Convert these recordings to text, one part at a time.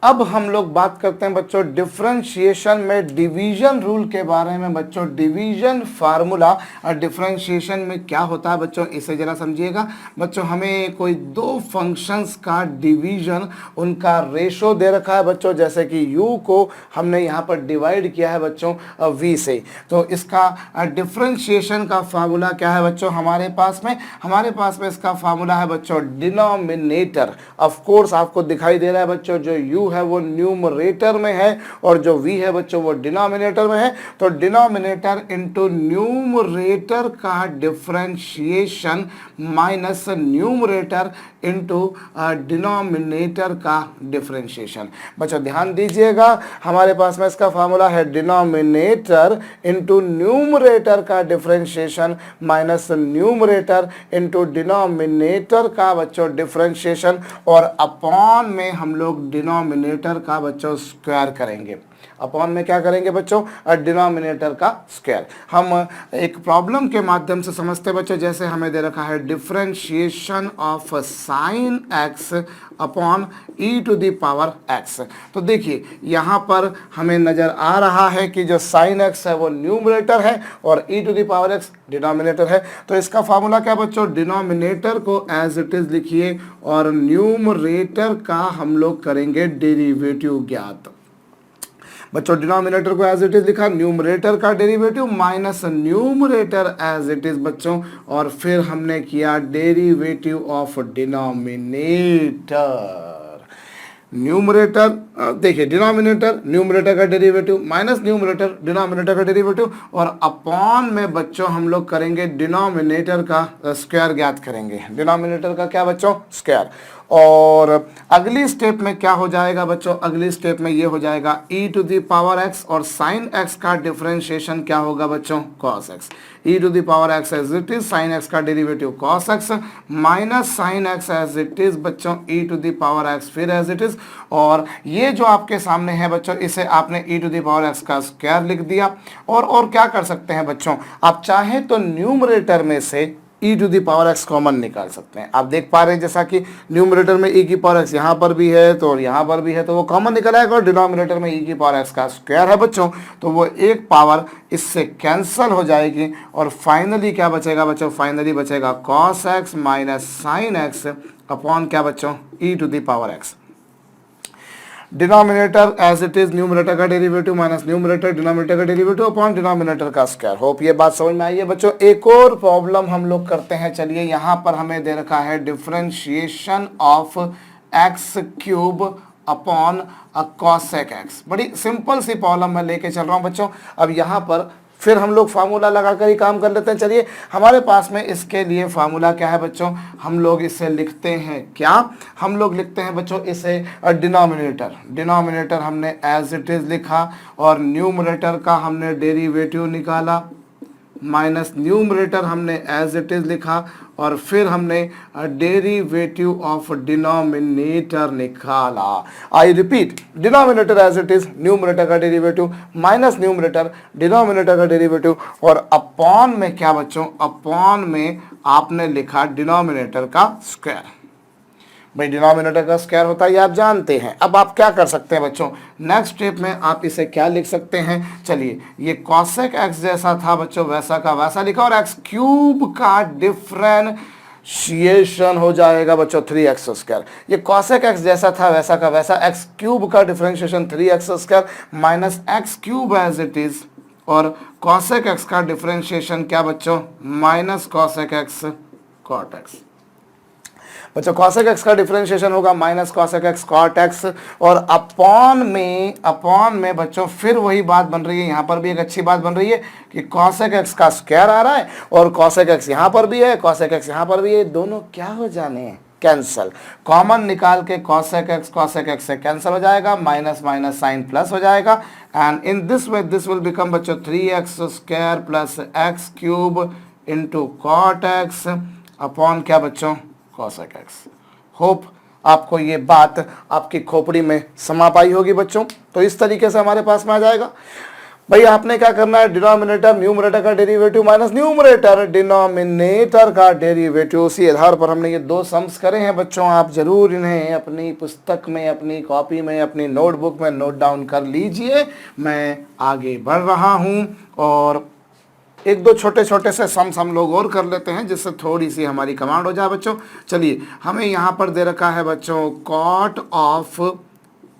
अब हम लोग बात करते हैं बच्चों डिफरेंशिएशन में डिवीजन रूल के बारे में। बच्चों डिवीजन फार्मूला और डिफरेंशिएशन में क्या होता है बच्चों, इसे जरा समझिएगा। बच्चों हमें कोई दो फंक्शंस का डिवीजन, उनका रेशो दे रखा है बच्चों, जैसे कि u को हमने यहाँ पर डिवाइड किया है बच्चों v से। तो इसका डिफरेंशिएशन का फार्मूला क्या है बच्चों हमारे पास में इसका फार्मूला है बच्चों डिनोमिनेटर। ऑफ कोर्स आपको दिखाई दे रहा है बच्चों, जो u है वो न्यूमरेटर में है और जो v है बच्चों वो डिनोमिनेटर में है। तो डिनोमिनेटर इंटू न्यूमरेटर का differentiation minus numerator into denominator का डिफरेंशिएशन। बच्चों ध्यान दीजिएगा, हमारे पास में इसका फार्मूला है डिनोमिनेटर इंटू न्यूमरेटर का differentiation minus numerator into denominator का बच्चों डिफरेंशिएशन, और अपॉन में हम लोग डिनोमिनेटर का बच्चों स्क्वायर करेंगे। अपॉन में क्या करेंगे बच्चों, डिनोमिनेटर का स्क्वायर। हम एक प्रॉब्लम के माध्यम से समझते हैं बच्चों, जैसे हमें दे रखा है differentiation of sine x upon e to the power x. तो देखिए यहाँ पर हमें नज़र आ रहा है कि जो साइन एक्स है वो न्यूमरेटर है और e to the power x denominator है। तो इसका फार्मूला क्या बच्चों, डिनोमिनेटर को एज इट इज़ लिखिए और न्यूमरेटर का हम लोग करेंगे डेरिवेटिव ज्ञात। बच्चों डिनोमिनेटर को एज इट इज लिखा, न्यूमरेटर का derivative minus numerator as it is बच्चों, और फिर हमने किया डेरिवेटिव ऑफ डिनोमिनेटर। न्यूमरेटर देखिए डिनोमिनेटर न्यूमरेटर का डेरिवेटिव माइनस न्यूमरेटर डिनोमिनेटर का डेरिवेटिव, और अपॉन में बच्चों हम लोग करेंगे डिनोमिनेटर का स्क्वायर ज्ञात करेंगे। डिनोमिनेटर का क्या बच्चों, स्क्वायर। और अगली स्टेप में क्या हो जाएगा बच्चों, अगली स्टेप में ये हो जाएगा e to the power x, और साइन x का डिफरेंशिएशन क्या होगा बच्चों, cos x। e to the power x as it is, sine x का derivative cos x minus sine x as it is बच्चों e to the power x फिर as it is. और ये जो आपके सामने है बच्चों, इसे आपने e to the power x का स्क्वायर लिख दिया। और क्या कर सकते हैं बच्चों, आप चाहें तो न्यूमरेटर में से e to the power x common निकाल सकते हैं। आप देख पा रहे हैं जैसा कि न्यूमरेटर में e की पावर x यहाँ पर भी है तो यहाँ पर भी है, तो वो कॉमन निकल आएगा, और डिनोमिनेटर में e की पावर x का स्क्वायर है बच्चों, तो वो एक पावर इससे कैंसल हो जाएगी। और फाइनली क्या बचेगा बच्चों, फाइनली बचेगा cos x minus sine x upon क्या बच्चों, e to the power x। Denominator as it is, numerator का डेरिवेटिव माइनस न्यूमरेटर डिनोमिनेटर का डेरिवेटिव अपॉन डिनोमिनेटर का स्क्वायर। होप ये बात समझ में आई है बच्चों। एक और प्रॉब्लम हम लोग करते हैं, चलिए यहाँ पर हमें दे रखा है differentiation of x cube upon cosec x. बड़ी सिंपल सी प्रॉब्लम मैं लेके चल रहा हूँ बच्चों। अब यहाँ पर फिर हम लोग फार्मूला लगाकर ही काम कर लेते हैं। चलिए हमारे पास में इसके लिए फार्मूला क्या है बच्चों, हम लोग इसे लिखते हैं क्या, हम लोग लिखते हैं बच्चों इसे डिनोमिनेटर हमने एज इट इज लिखा, और न्यूमरेटर का हमने डेरिवेटिव निकाला, माइनस न्यूमरेटर हमने एज इट इज लिखा, और फिर हमने डेरिवेटिव ऑफ डिनोमिनेटर निकाला। I repeat, denominator as it is, numerator का डेरिवेटिव माइनस न्यूमरेटर डिनोमिनेटर का डेरिवेटिव, और अपॉन में क्या बच्चों, अपॉन में आपने लिखा डिनोमिनेटर का स्क्वायर। भाई डिनोमिनेटर का स्क्वायर होता है ये आप जानते हैं। अब आप क्या कर सकते हैं बच्चों, नेक्स्ट स्टेप में आप इसे क्या लिख सकते हैं, चलिए ये कॉसेक एक्स जैसा था बच्चों वैसा का वैसा लिखा, और एक्स क्यूब का डिफरेंशिएशन हो जाएगा बच्चों 3x स्क्वायर। ये कॉसेक एक्स जैसा था वैसा का वैसा, एक्स क्यूब का differentiation 3x square minus x cube as it is, और कॉसेक एक्स का डिफरेंशिएशन क्या बच्चों, minus cosec x cot x. बच्चों cosec x का डिफरेंशिएशन होगा minus cosec x cot x, और अपॉन में बच्चों फिर वही बात बन रही है, यहाँ पर भी एक अच्छी बात बन रही है कि cosec x का स्क्वायर आ रहा है, और cosec x यहाँ पर भी है, cosec x यहाँ पर भी है, दोनों क्या हो जाने हैं, कैंसल। कॉमन निकाल के cosec x से कैंसल हो जाएगा, माइनस माइनस साइन प्लस हो जाएगा, and in this way this will become बच्चों 3x square plus x cube into cot x upon क्या बच्चों, cosec x। होप आपको ये बात आपकी खोपड़ी में समा पाई होगी बच्चों। तो इस तरीके से हमारे पास में आ जाएगा। भाई आपने क्या करना है, डिनोमिनेटर न्यूमरेटर का डेरिवेटिव माइनस न्यूमरेटर डिनोमिनेटर का डेरिवेटिव। उसी आधार पर हमने ये दो सम्स करे हैं बच्चों। आप जरूर इन्हें अपनी पुस्तक में, अपनी कॉपी में, अपनी नोटबुक में नोट डाउन कर लीजिए। मैं आगे बढ़ रहा हूं और एक दो छोटे छोटे से सम्स हम लोग और कर लेते हैं जिससे थोड़ी सी हमारी कमांड हो जाए बच्चों। चलिए, हमें यहाँ पर दे रखा है बच्चों cot of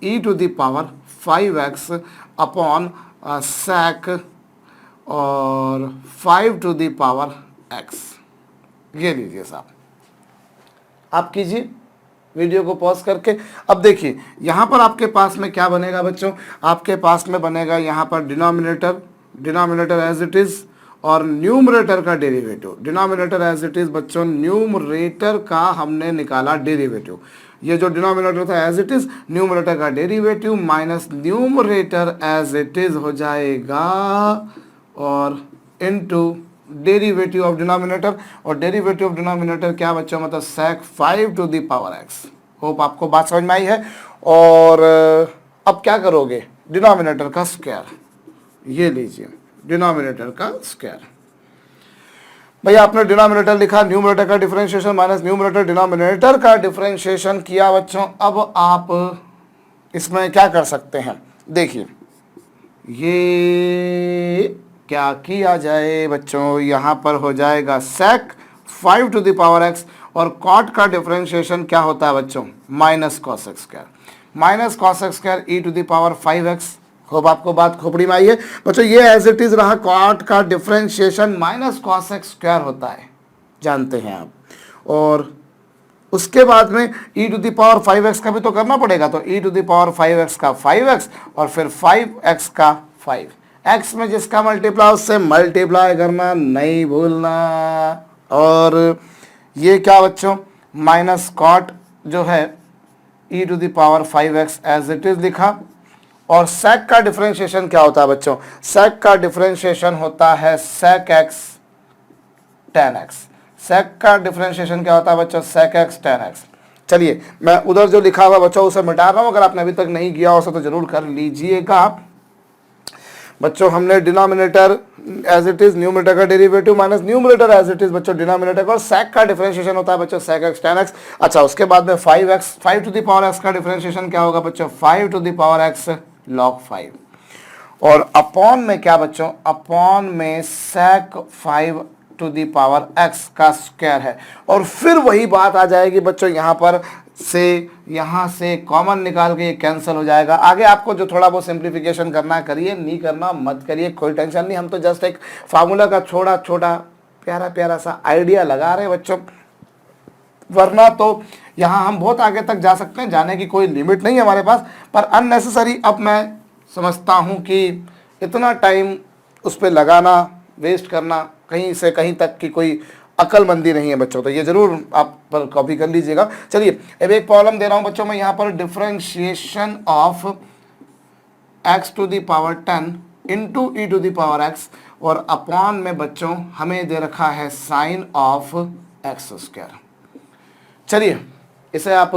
e to the power 5x upon sec और 5 टू द पावर x। ये लीजिए साहब, आप कीजिए वीडियो को पॉज करके। अब देखिए यहाँ पर आपके पास में क्या बनेगा बच्चों, आपके पास में बनेगा यहाँ पर डिनोमिनेटर एज इट इज़ और न्यूमरेटर का derivative. Denominator as it is बच्चों, न्यूमरेटर का हमने निकाला डेरिवेटिव। ये जो डिनोमिनेटर था एज इट इज़, न्यूमरेटर का derivative minus numerator as it is हो जाएगा और इनटू डेरिवेटिव ऑफ डिनोमिनेटर। और डेरिवेटिव ऑफ डिनोमिनेटर क्या बच्चों, मतलब sec 5 to the power x। Hope आपको बात समझ में आई है। और अब क्या करोगे, डिनोमिनेटर का स्क्वायर, ये लीजिए डिनोमिनेटर का स्क्वायर। भैया आपने डिनोमिनेटर लिखा, न्यूमरेटर का डिफरेंशिएशन माइनस न्यूमरेटर डिनोमिनेटर का डिफरेंशिएशन किया बच्चों। अब आप इसमें क्या कर सकते हैं, देखिए ये क्या किया जाए बच्चों, यहाँ पर हो जाएगा sec 5 to the power x और cot का डिफरेंशिएशन क्या होता है बच्चों, minus cos x square, minus cos x square e to the power 5x। Hope आपको बात खोपड़ी में आई है बच्चों। ये एज इट इज रहा, cot का differentiation minus cos x square होता है, जानते हैं आप। और उसके बाद में e to the power 5x का भी तो करना पड़ेगा, तो e to the power 5x का 5x और फिर 5x का 5, x में जिसका मल्टीप्लाई उससे मल्टीप्लाई करना नहीं भूलना। और ये क्या बच्चों, माइनस कॉट जो है e to the power 5x as it is लिखा। और sec का डिफरेंशिएशन क्या होता है बच्चों, sec का डिफरेंशिएशन होता है sec x tan x। sec का डिफरेंशिएशन क्या होता है बच्चों, sec x tan x। चलिए मैं उधर जो लिखा हुआ बच्चों उसे मिटा रहा हूँ, अगर आपने अभी तक नहीं किया हो तो जरूर कर लीजिएगा बच्चों। हमने denominator as it is, numerator का derivative minus numerator as it is बच्चों डिनोमिनेटर का, और sec का डिफरेंशिएशन होता है बच्चों sec x tan x। अच्छा, उसके बाद में 5x, 5 to the power x का डिफरेंशिएशन क्या होगा बच्चों, 5 to the power x log 5। और अपॉन में क्या बच्चों, अपॉन में sec 5 to the power x का स्क्वायर है। और फिर वही बात आ जाएगी बच्चों, यहाँ से कॉमन निकाल के ये कैंसिल हो जाएगा। आगे आपको जो थोड़ा बहुत सिंप्लीफिकेशन करना करिए, नहीं करना मत करिए, कोई टेंशन नहीं। हम तो जस्ट एक फार्मूला का छोटा छोटा प्यारा प्यारा सा आइडिया लगा रहे हैं बच्चों, वरना तो यहाँ हम बहुत आगे तक जा सकते हैं, जाने की कोई लिमिट नहीं है हमारे पास। पर अननेसेसरी अब मैं समझता हूँ कि इतना टाइम उस पर लगाना, वेस्ट करना कहीं से कहीं तक की कोई अक्लमंदी नहीं है बच्चों। तो ये जरूर आप पर कॉपी कर लीजिएगा। चलिए अब एक प्रॉब्लम दे रहा हूँ बच्चों मैं यहाँ पर, differentiation of x to the power 10 into e to the power x और अपॉन में बच्चों हमें दे रखा है साइन ऑफ x स्क्वायर। चलिए इसे आप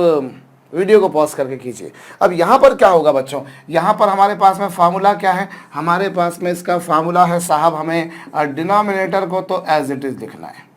वीडियो को पॉज करके कीजिए। अब यहाँ पर क्या होगा बच्चों, यहाँ पर हमारे पास में फार्मूला क्या है, हमारे पास में इसका फार्मूला है साहब, हमें डिनोमिनेटर को तो एज इट इज लिखना है,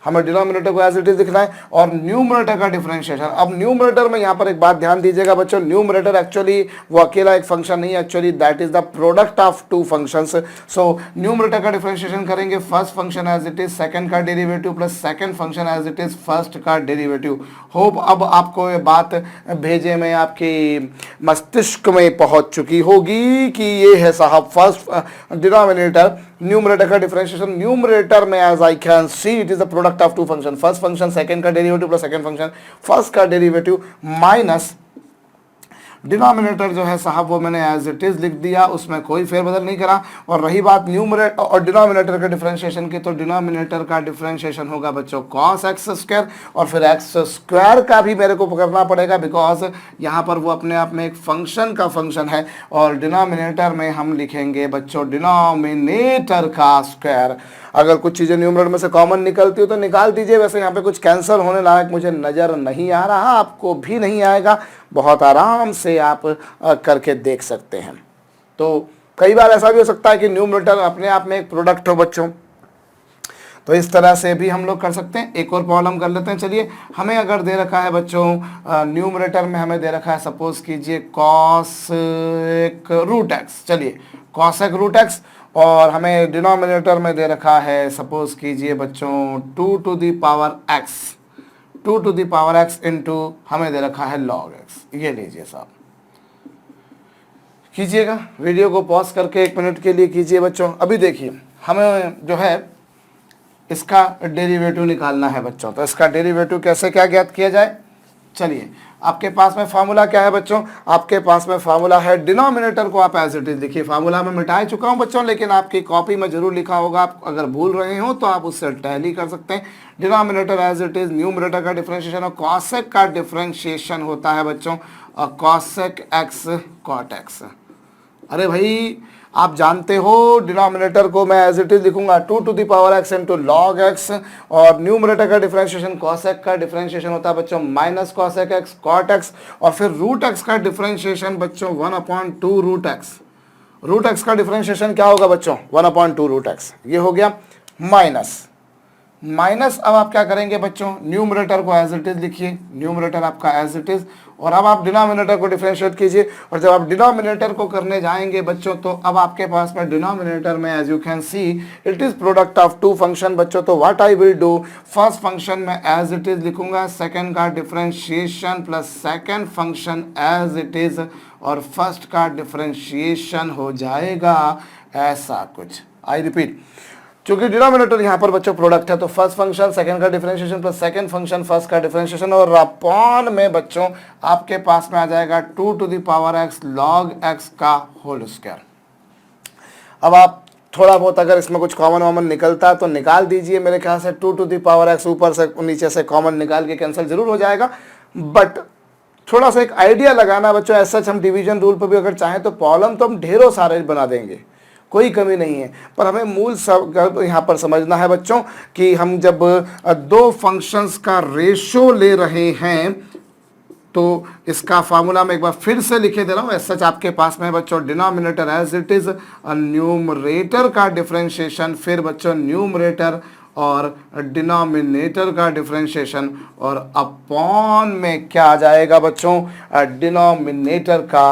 हमें डिनोमिनेटर को एज इट इज लिखना है और न्यूमरेटर का डिफरेंशिएशन। अब न्यूमरेटर में यहाँ पर एक बात ध्यान दीजिएगा बच्चों, न्यूमरेटर एक्चुअली वो अकेला एक फंक्शन नहीं है, actually that is the product of two functions. So numerator का डिफरेंशिएशन करेंगे, first function as it is second का derivative plus second function as it is first का डेरिवेटिव। होप अब आपको ये बात भेजे में आपकी मस्तिष्क में पहुंच चुकी होगी कि ये है साहब फर्स्ट डिनोमिनेटर, न्यूमरेटर का डिफरेंशिएशन। न्यूमरेटर में as I can see it is the product of two function, first function second का derivative plus second function first का डेरिवेटिव माइनस डिनोमिनेटर जो है साहब वो मैंने एज इट इज लिख दिया, उसमें कोई फेरबदल नहीं करा। और रही बात न्यूमरेटर और डिनोमिनेटर के डिफरेंशिएशन की, तो डिनोमिनेटर का डिफरेंशिएशन होगा बच्चों cos x स्क्वायर और फिर x स्क्वायर का भी मेरे को करना पड़ेगा बिकॉज यहाँ पर वो अपने आप में एक फंक्शन का फंक्शन है। और डिनोमिनेटर में हम लिखेंगे बच्चों डिनोमिनेटर का स्क्वायर। अगर कुछ चीज़ें न्यूमरेटर में से कॉमन निकलती हो तो निकाल दीजिए, वैसे यहाँ पे कुछ कैंसिल होने लायक मुझे नज़र नहीं आ रहा, आपको भी नहीं आएगा, बहुत आराम से आप करके देख सकते हैं। तो कई बार ऐसा भी हो सकता है कि न्यूमरेटर अपने आप में एक प्रोडक्ट हो बच्चों, तो इस तरह से भी हम लोग कर सकते हैं। एक और प्रॉब्लम कर लेते हैं। चलिए, हमें अगर दे रखा है बच्चों न्यूमरेटर में हमें दे रखा है, सपोज कीजिए कॉसेक रूट एक्स, चलिए कॉसेक रूट एक्स, और हमें डिनोमिनेटर में दे रखा है सपोज कीजिए बच्चों 2 to the power x, 2 to the power x into हमें दे रखा है लॉग एक्स। ये लीजिए साहब, कीजिएगा, वीडियो को पॉज करके 1 मिनट के लिए कीजिए बच्चों। अभी देखिए, हमें जो है इसका डेरिवेटिव निकालना है बच्चों, तो इसका डेरिवेटिव कैसे क्या ज्ञात किया जाए। चलिए, आपके पास में फार्मूला क्या है बच्चों, आपके पास में फार्मूला है, डिनोमिनेटर को आप एज इट इज लिखिए। फार्मूला में मिटा चुका हूं बच्चों, लेकिन आपकी कॉपी में जरूर लिखा होगा, आप अगर भूल रहे हो तो आप उससे टैली कर सकते हैं। Denominator as it is, numerator का डिफरेंशिएशन और कॉसेक का डिफरेंशिएशन होता है बच्चों, और कॉसेक एक्स कॉट एक्स। अरे भाई, आप जानते हो डिनोमिनेटर को मैं एज इट इज लिखूंगा 2 to the power x into log x, और न्यूमरेटर का डिफरेंशिएशन कॉसेक का डिफरेंशिएशन होता है बच्चों minus cosec x cot x, और फिर रूट एक्स का डिफरेंशिएशन बच्चों 1/2 रूट एक्स। रूट एक्स का डिफरेंशिएशन क्या होगा बच्चों, 1/2 रूट एक्स। ये हो गया माइनस माइनस। अब आप क्या करेंगे बच्चों, न्यूमरेटर को एज इट इज लिखिए, न्यूमरेटर आपका एज इट इज, और अब आप डिनोमिनेटर को डिफरेंशिएट कीजिए। और जब आप डिनोमिनेटर को करने जाएंगे बच्चों, तो अब आपके पास में डिनोमिनेटर में as you can see it is product of 2 function बच्चों। तो what I will do, first function में एज इट इज लिखूंगा, सेकंड का differentiation plus second function as it is, और फर्स्ट का डिफरेंशिएशन हो जाएगा ऐसा कुछ। आई रिपीट, क्योंकि डिनोमिनेटर यहाँ पर बच्चों प्रोडक्ट है, तो फर्स्ट फंक्शन सेकंड का differentiation plus second function first का डिफरेंशिएशन, और अपॉन में बच्चों आपके पास में आ जाएगा 2 to the power x log x का होल स्क्वायर। अब आप थोड़ा बहुत अगर इसमें कुछ कॉमन वॉमन निकलता है तो निकाल दीजिए। मेरे ख्याल से 2 टू द पावर एक्स ऊपर से नीचे से कॉमन निकाल के कैंसिल जरूर हो जाएगा, बट थोड़ा सा एक आइडिया लगाना बच्चों। ऐसा हम डिवीजन रूल पर भी अगर चाहें तो प्रॉब्लम तो हम ढेरों सारे बना देंगे, कोई कमी नहीं है, पर हमें मूल सब यहाँ पर समझना है बच्चों कि हम जब 2 फंक्शंस का रेशो ले रहे हैं, तो इसका फार्मूला मैं एक बार फिर से लिखे दे रहा हूँ। सच आपके पास में बच्चों denominator as it is, numerator का डिफरेंशिएशन, फिर बच्चों न्यूमरेटर और डिनोमिनेटर का डिफरेंशिएशन, और अपॉन में क्या आ जाएगा बच्चों, डिनोमिनेटर का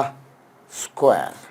स्क्वायर।